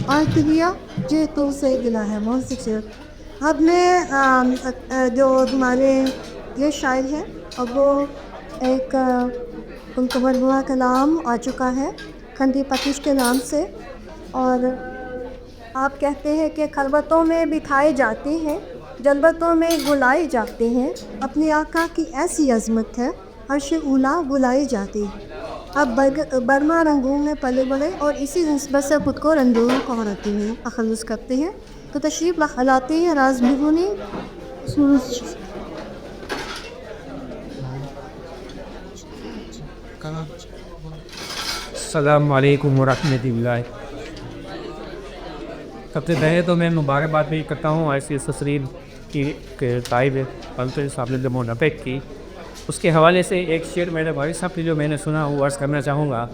آرتبیا جے تو سے گلا ہے بہت سی چیز. اب میں جو ہمارے یہ شاعر ہیں اب وہ ایک ان کو مرغوا کلام آ چکا ہے کھنڈی پکش کے نام سے. اور آپ کہتے ہیں کہ خلوتوں میں بٹھائے جاتے ہیں، جلوتوں میں گلائے جاتے ہیں، اپنے آقا کی ایسی عظمت ہے عرش اولیٰ بلائے جاتے ہیں. اب برما رنگوں میں پلے بڑے اور اسی نسبت سے خود کو رنگوں کہراتے ہیں، تخلص کرتے ہیں. تو تشریف لاتے ہیں راز بگونی. السلام علیکم ورحمۃ اللہ. سب سے پہلے تو میں مبارکباد بھی کرتا ہوں ایسی تسرین کی طائب پنتل صاحب نے منعقد کی. اس کے حوالے سے ایک شعر میرے بھائی صاحب کی جو میں نے سنا وہ عرض کرنا چاہوں گا.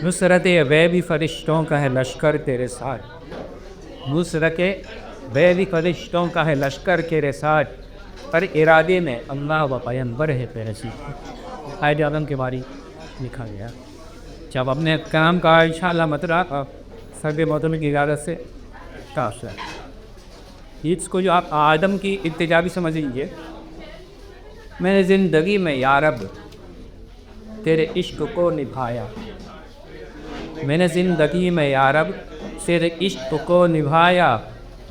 نصرت غیبی فرشتوں کا ہے لشکر تیرے ساتھ، نصرت غیبی فرشتوں کا ہے لشکر تیرے ساتھ، پر ارادے میں اللہ و پیغمبر ہے تیرے ساتھ. قائد اعظم کے بارے لکھا گیا. جب اپنے کام کا انشاءاللہ مطلع سرد محترم کی اجازت سے کافی ہے. اس کو جو آپ آدم کی ابتدا بھی سمجھ لیجیے. میں نے زندگی میں یا رب تیرے عشق کو نبھایا، میں نے زندگی میں یا رب تیرے عشق کو نبھایا،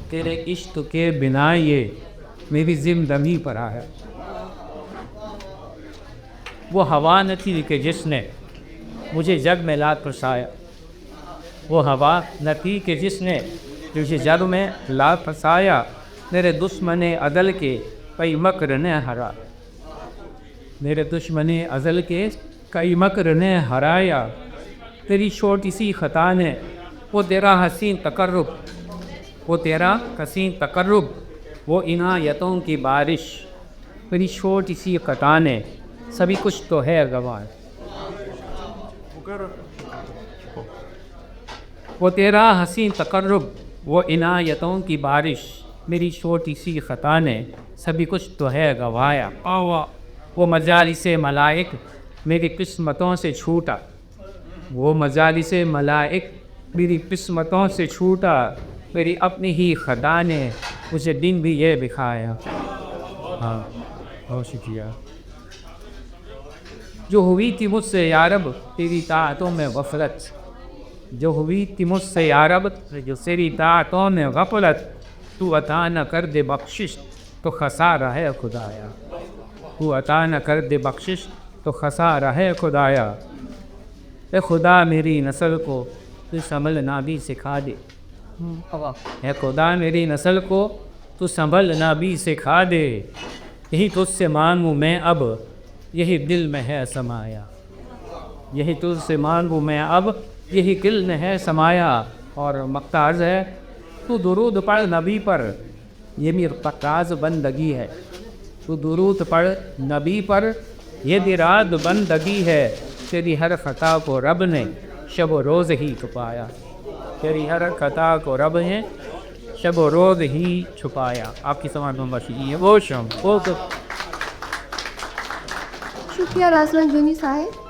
تیرے عشق کے بنا یہ میری زندگی پر آیا. وہ ہوا نہ تھی کہ جس نے مجھے جگ میں لا پھنسایا، وہ ہوا نہ تھی کہ جس نے مجھے جگ میں لا پھنسایا، میرے دشمن عدل کے کئی مکر نے ہرا، میرے دشمن ازل کے کئی مکر نے ہرایا. تیری چھوٹی سی خطا نے وہ تیرا حسین تقرب، وہ تیرا حسین تقرب، وہ عنایتوں کی بارش، تیری چھوٹی سی خطا نے سبھی کچھ تو ہے گوار. وہ تیرا حسین تقرب، وہ عنایتوں کی بارش، میری چھوٹی سی خطا نے سبھی کچھ تو ہے گوایا. وہ مجالس ملائک میری قسمتوں سے چھوٹا، وہ مجالس ملائک میری قسمتوں سے چھوٹا، میری اپنی ہی خدا نے مجھے دن بھی یہ دکھایا. بہت شکریہ. جو ہوئی تھی مجھ سے یا رب تیری طاعتوں میں غفلت، جو ہوئی تھی مجھ سے یا رب جو تیری طاعتوں میں غفلت، تو عطا نہ کر دے بخشش تو خسارہ ہے خدایا، تو عطا نہ کر دے بخشش تو خسارہ ہے خدایا. اے خدا میری نسل کو تو سنبھلنا بھی سکھا دے، اے خدا میری نسل کو تو سنبھلنا بھی سکھا دے، یہی تجھ سے مانگوں میں اب یہی دل میں ہے سمایا، یہی تجھ سے مانگوں میں اب یہی دل میں ہے سمایا. اور مقتاز ہے تو درود پڑھ نبی پر، یہ میری تقاض بندگی ہے، تو درود پڑھ نبی پر یہ دراد بندگی ہے، تیری ہر خطا کو رب نے شب و روز ہی چھپایا، تیری ہر خطا کو رب نے شب و روز ہی چھپایا. آپ کی سماعت میں بشی ہے وہ شم وہ. شکریہ رازمند بنی صاحب.